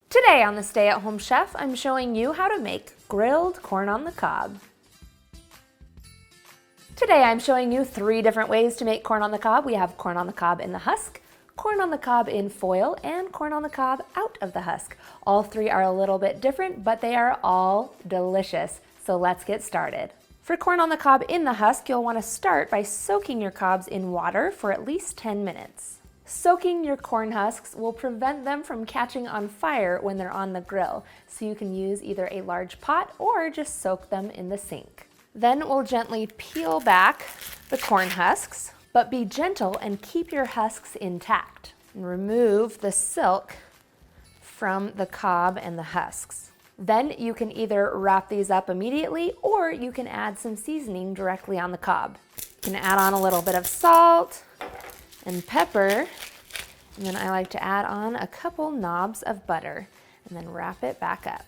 Today on the Stay at Home Chef, I'm showing you how to make grilled corn on the cob. Today I'm showing you 3 different ways to make corn on the cob. We have corn on the cob in the husk, corn on the cob in foil, and corn on the cob out of the husk. All 3 are a little bit different, but they are all delicious. So let's get started. For corn on the cob in the husk, you'll want to start by soaking your cobs in water for at least 10 minutes. Soaking your corn husks will prevent them from catching on fire when they're on the grill, so you can use either a large pot or just soak them in the sink. Then we'll gently peel back the corn husks, but be gentle and keep your husks intact. And remove the silk from the cob and the husks. Then you can either wrap these up immediately or you can add some seasoning directly on the cob. You can add on a little bit of salt and pepper, and then I like to add on a couple knobs of butter and then wrap it back up.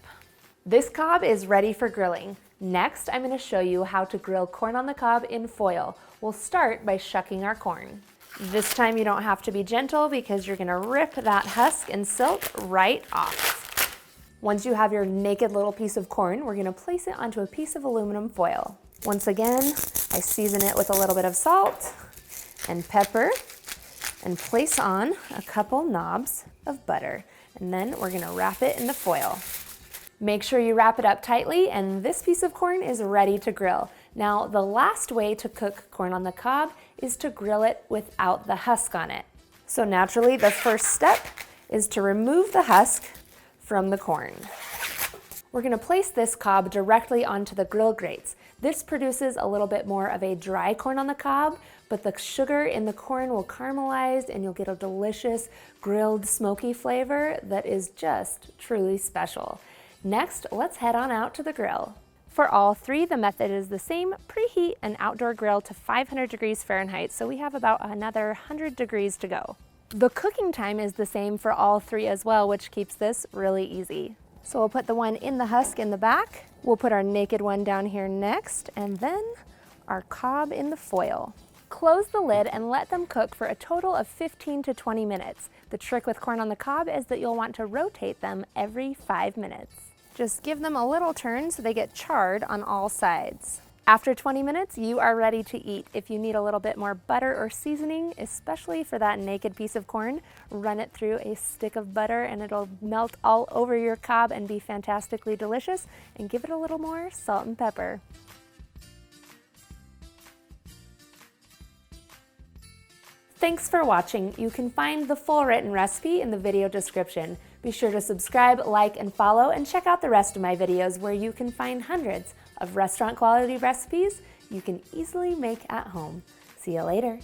This cob is ready for grilling. Next, I'm going to show you how to grill corn on the cob in foil. We'll start by shucking our corn. This time you don't have to be gentle because you're going to rip that husk and silk right off. Once you have your naked little piece of corn, we're going to place it onto a piece of aluminum foil. Once again, I season it with a little bit of salt and pepper and place on a couple knobs of butter. And then we're going to wrap it in the foil. Make sure you wrap it up tightly, and this piece of corn is ready to grill. Now, the last way to cook corn on the cob is to grill it without the husk on it. So naturally, the first step is to remove the husk from the corn. We're going to place this cob directly onto the grill grates. This produces a little bit more of a dry corn on the cob, but the sugar in the corn will caramelize and you'll get a delicious grilled smoky flavor that is just truly special. Next, let's head on out to the grill. For all 3, the method is the same. Preheat an outdoor grill to 500 degrees Fahrenheit, so we have about another 100 degrees to go. The cooking time is the same for all 3 as well, which keeps this really easy. So we'll put the one in the husk in the back. We'll put our naked one down here next, and then our cob in the foil. Close the lid and let them cook for a total of 15 to 20 minutes. The trick with corn on the cob is that you'll want to rotate them every 5 minutes. Just give them a little turn so they get charred on all sides. After 20 minutes, you are ready to eat. If you need a little bit more butter or seasoning, especially for that naked piece of corn, run it through a stick of butter and it'll melt all over your cob and be fantastically delicious. And give it a little more salt and pepper. Thanks for watching. You can find the full written recipe in the video description. Be sure to subscribe, like, and follow, and check out the rest of my videos where you can find hundreds of restaurant quality recipes you can easily make at home. See you later.